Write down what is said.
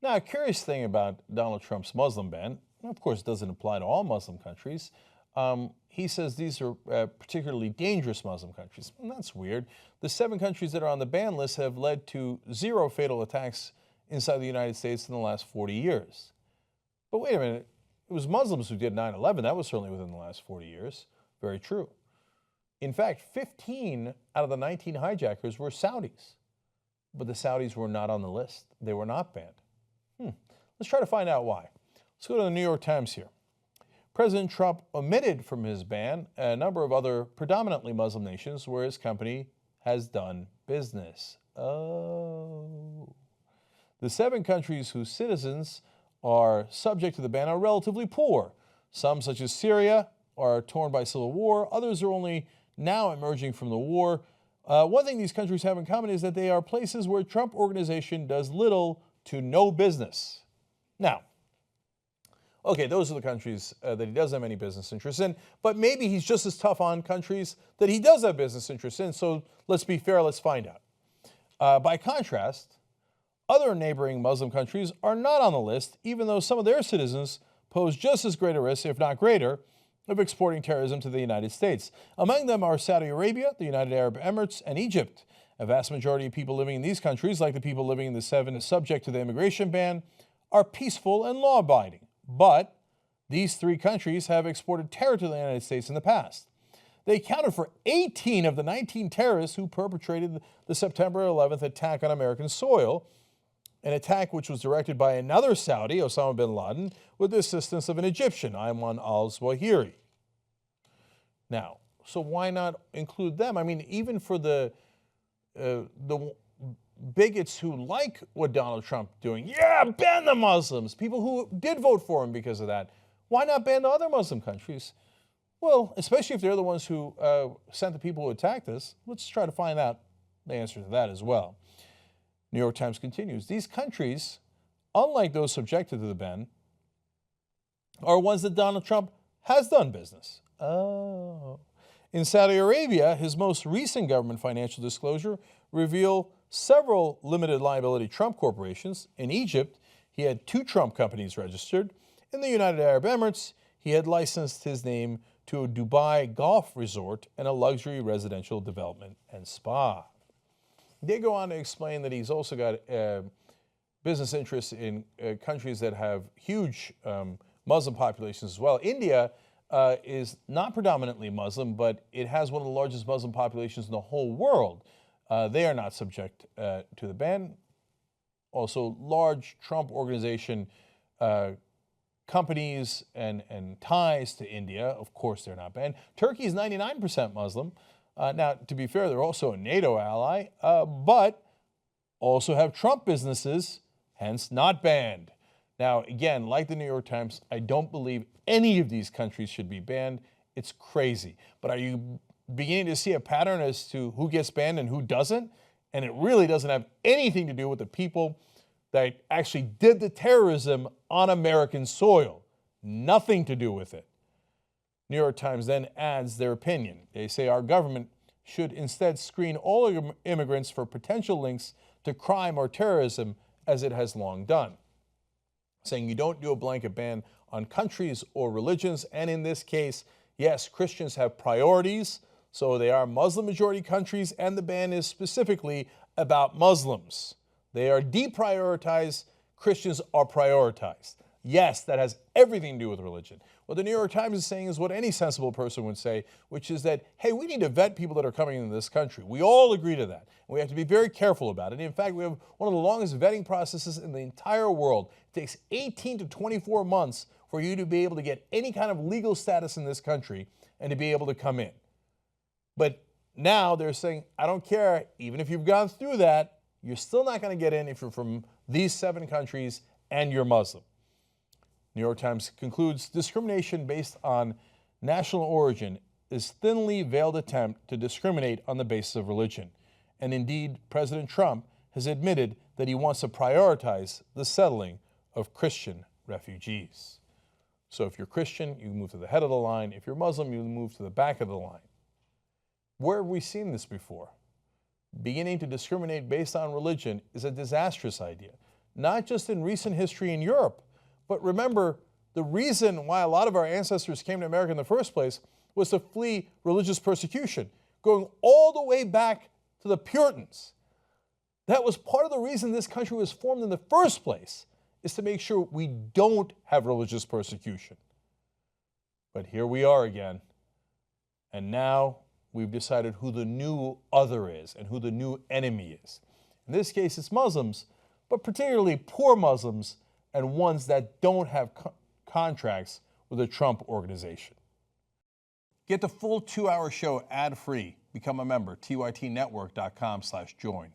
Now, a curious thing about Donald Trump's Muslim ban, of course, it doesn't apply to all Muslim countries. He says these are particularly dangerous Muslim countries. And that's weird. The 7 countries that are on the ban list have led to 0 fatal attacks inside the United States in the last 40 years. But wait a minute. It was Muslims who did 9/11. That was certainly within the last 40 years. Very true. In fact, 15 out of the 19 hijackers were Saudis. But the Saudis were not on the list. They were not banned. Let's try to find out why. Let's go to the New York Times here. President Trump omitted from his ban a number of other predominantly Muslim nations where his company has done business. Oh. The 7 countries whose citizens are subject to the ban are relatively poor. Some, such as Syria, are torn by civil war. Others are only now emerging from the war. One thing these countries have in common is that they are places where Trump organization does little to no business. Now, okay, those are the countries that he doesn't have any business interests in, but maybe he's just as tough on countries that he does have business interests in, so let's be fair, let's find out. By contrast, other neighboring Muslim countries are not on the list, even though some of their citizens pose just as great a risk, if not greater, of exporting terrorism to the United States. Among them are Saudi Arabia, the United Arab Emirates, and Egypt. A vast majority of people living in these countries, like the people living in the 7 subject to the immigration ban, are peaceful and law-abiding. But these 3 countries have exported terror to the United States in the past. They accounted for 18 of the 19 terrorists who perpetrated the September 11th attack on American soil, an attack which was directed by another Saudi, Osama bin Laden, with the assistance of an Egyptian, Ayman al-Zawahiri. Now, so why not include them? I mean, even for the bigots who like what Donald Trump doing, yeah, ban the Muslims, people who did vote for him because of that, why not ban the other Muslim countries? Well, especially if they're the ones who sent the people who attacked us. Let's try to find out the answer to that as well. New York Times continues, these countries, unlike those subjected to the ban, are ones that Donald Trump has done business. Oh. In Saudi Arabia, his most recent government financial disclosure revealed several limited liability Trump corporations. In Egypt, he had 2 Trump companies registered. In the United Arab Emirates, he had licensed his name to a Dubai golf resort and a luxury residential development and spa. They go on to explain that he's also got business interests in countries that have huge Muslim populations as well. India is not predominantly Muslim, but it has one of the largest Muslim populations in the whole world. They are not subject to the ban. Also, large Trump organization companies and ties to India, of course, they're not banned. Turkey is 99% Muslim. Now, to be fair, they're also a NATO ally, but also have Trump businesses, hence not banned. Now, again, like the New York Times, I don't believe any of these countries should be banned. It's crazy. But are you beginning to see a pattern as to who gets banned and who doesn't? And it really doesn't have anything to do with the people that actually did the terrorism on American soil. Nothing to do with it. New York Times then adds their opinion. They say our government should instead screen all immigrants for potential links to crime or terrorism, as it has long done. Saying you don't do a blanket ban on countries or religions, and in this case, yes, Christians have priorities, so they are Muslim-majority countries, and the ban is specifically about Muslims. They are deprioritized, Christians are prioritized. Yes, that has everything to do with religion. What the New York Times is saying is what any sensible person would say, which is that, hey, we need to vet people that are coming into this country. We all agree to that. And we have to be very careful about it. In fact, we have one of the longest vetting processes in the entire world. It takes 18 to 24 months for you to be able to get any kind of legal status in this country and to be able to come in. But now they're saying, I don't care, even if you've gone through that, you're still not going to get in if you're from these 7 countries and you're Muslim. New York Times concludes, discrimination based on national origin is thinly veiled attempt to discriminate on the basis of religion. And indeed, President Trump has admitted that he wants to prioritize the settling of Christian refugees. So if you're Christian, you move to the head of the line. If you're Muslim, you move to the back of the line. Where have we seen this before? Beginning to discriminate based on religion is a disastrous idea. not just in recent history in Europe, but remember, the reason why a lot of our ancestors came to America in the first place was to flee religious persecution, going all the way back to the Puritans. That was part of the reason this country was formed in the first place, is to make sure we don't have religious persecution. But here we are again. And now we've decided who the new other is and who the new enemy is. In this case, it's Muslims, but particularly poor Muslims and ones that don't have contracts with the Trump organization. Get the full 2-hour show ad-free. Become a member, tytnetwork.com/join.